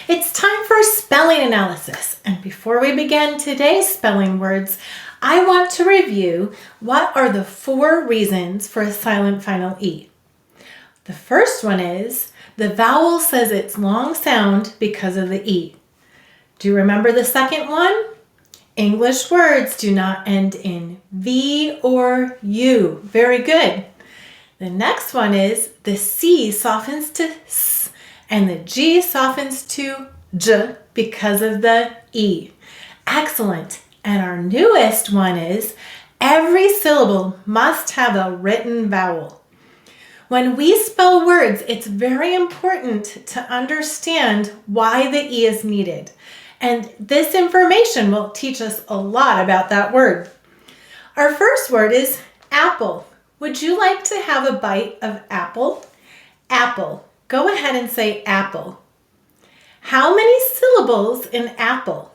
It's time for spelling analysis. And before we begin today's spelling words, I want to review what are the 4 reasons for a silent final E. The first one is the vowel says its long sound because of the E. Do you remember the second one? English words do not end in V or U. Very good. The next one is the C softens to S and the G softens to J because of the E. Excellent. And our newest one is every syllable must have a written vowel. When we spell words, it's very important to understand why the E is needed. And this information will teach us a lot about that word. Our first word is apple. Would you like to have a bite of apple? Apple. Go ahead and say apple. How many syllables in apple?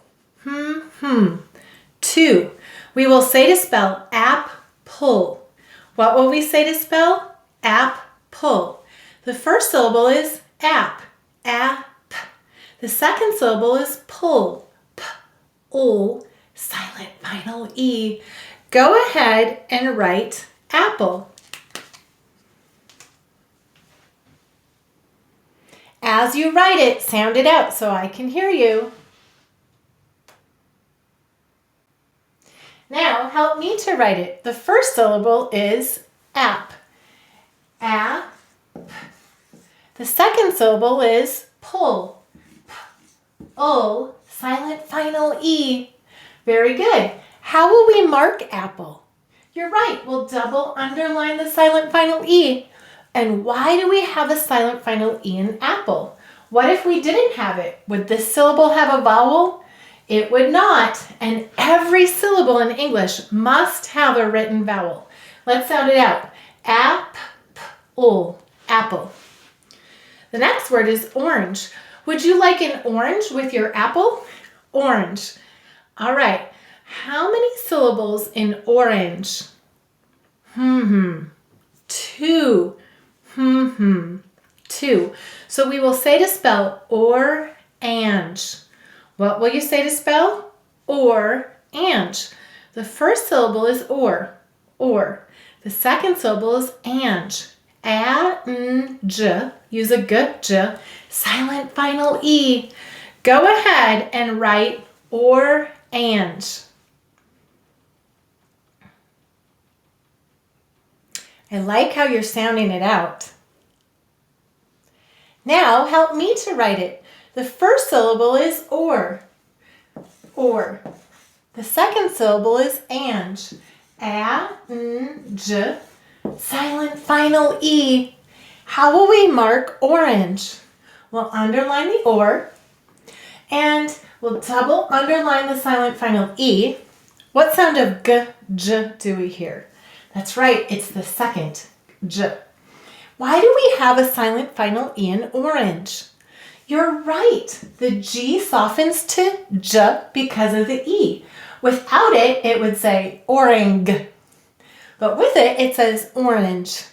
2. We will say to spell apple. What will we say to spell? Apple. The first syllable is ap. The second syllable is pull. P-ul. Silent final E. Go ahead and write apple. As you write it, sound it out so I can hear you. Now, help me to write it. The first syllable is ap. Ap. The second syllable is pull. P-ul. Silent final E. Very good. How will we mark apple? You're right. We'll double underline the silent final E. And why do we have a silent final E in apple? What if we didn't have it? Would this syllable have a vowel? It would not. And every syllable in English must have a written vowel. Let's sound it out. Ap-ul. Apple. The next word is orange. Would you like an orange with your apple? Orange. All right. How many syllables in orange? 2. 2. So we will say to spell or-ange. What will you say to spell? Or-ange. The first syllable is or. The second syllable is ange. A-n-j. Use a g-j. Silent final E. Go ahead and write or-ange. I like how you're sounding it out. Now help me to write it. The first syllable is or. The second syllable is ange. A-n-j. Silent final E. How will we mark orange? We'll underline the or and we'll double underline the silent final E. What sound of g-j do we hear? That's right, it's the second, J. Why do we have a silent final E in orange? You're right, the G softens to J because of the E. Without it, it would say orang. But with it, it says orange.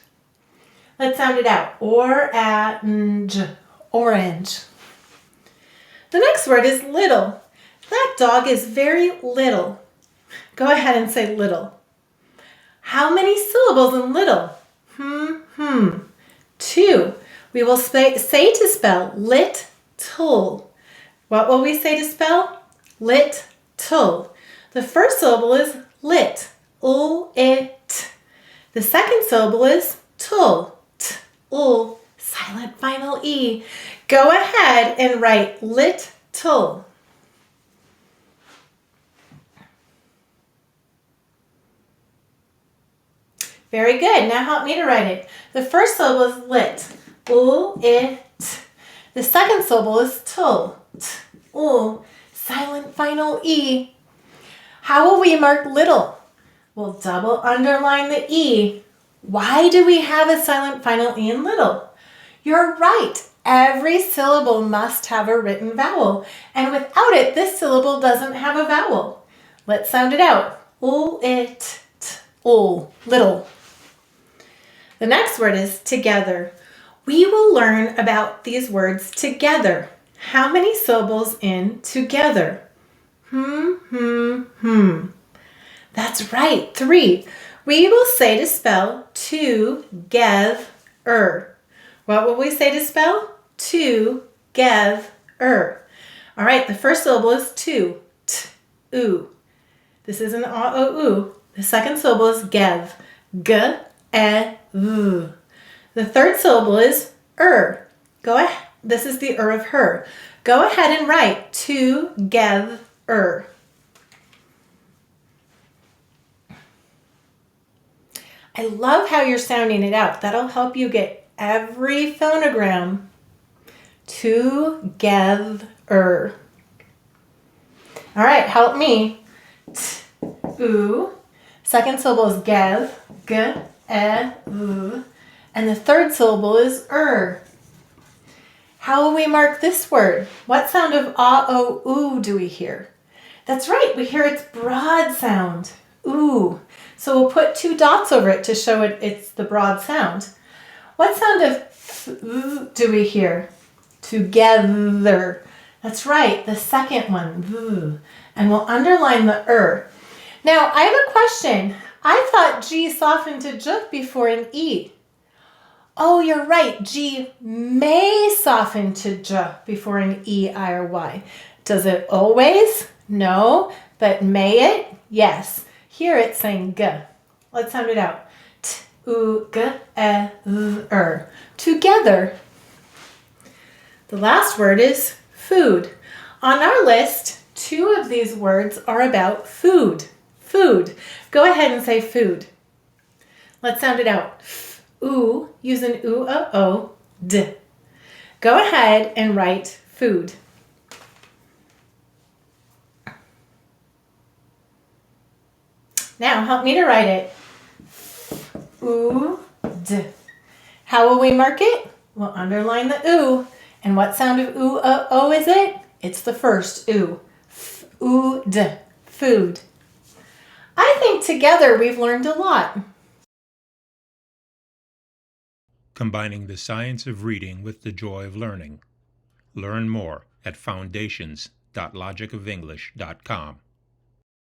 Let's sound it out. Orange. Orange. The next word is little. That dog is very little. Go ahead and say little. How many syllables in little? 2. We will say to spell lit-tul. What will we say to spell? Lit-tul. The first syllable is lit. Ul-it. The second syllable is tul. T-ul. Silent final E. Go ahead and write lit-tul. Very good. Now help me to write it. The first syllable is lit. Ul-it. The second syllable is tul. T-ul. Silent final E. How will we mark little? We'll double underline the E. Why do we have a silent final E in little? You're right. Every syllable must have a written vowel. And without it, this syllable doesn't have a vowel. Let's sound it out. Ul-it. T-ul. Little. The next word is together. We will learn about these words together. How many syllables in together? That's right, 3. We will say to spell together. What will we say to spell? Together. All right, the first syllable is to. T-oo. This is an a-o-oo. The second syllable is gev. G-e-v. The third syllable is Go ahead. This is the of her. Go ahead and write together. I love how you're sounding it out. That'll help you get every phonogram together. All right, help me. T-oo. Second syllable is gev. G-e-v. And the third syllable is How will we mark this word? What sound of a-o-oo do we hear? That's right, we hear its broad sound. Ooh. So we'll put 2 dots over it to show it's the broad sound. What sound of do we hear? Together. That's right, the second one. And we'll underline the Now, I have a question. I thought G softened to J before an E. Oh, you're right. G may soften to J before an E, I, or Y. Does it always? No. But may it? Yes. Here it's saying G. Let's sound it out. T-u-g-e-r. Together. The last word is food. On our list, 2 of these words are about food. Food. Go ahead and say food. Let's sound it out. Ooh, use an oo, d. Go ahead and write food. Now help me to write it. Ooh, d. How will we mark it? We'll underline the oo. And what sound of oo is it? It's the first oo. Food. Food. I think together we've learned a lot. Combining the science of reading with the joy of learning. Learn more at foundations.logicoфenglish.com.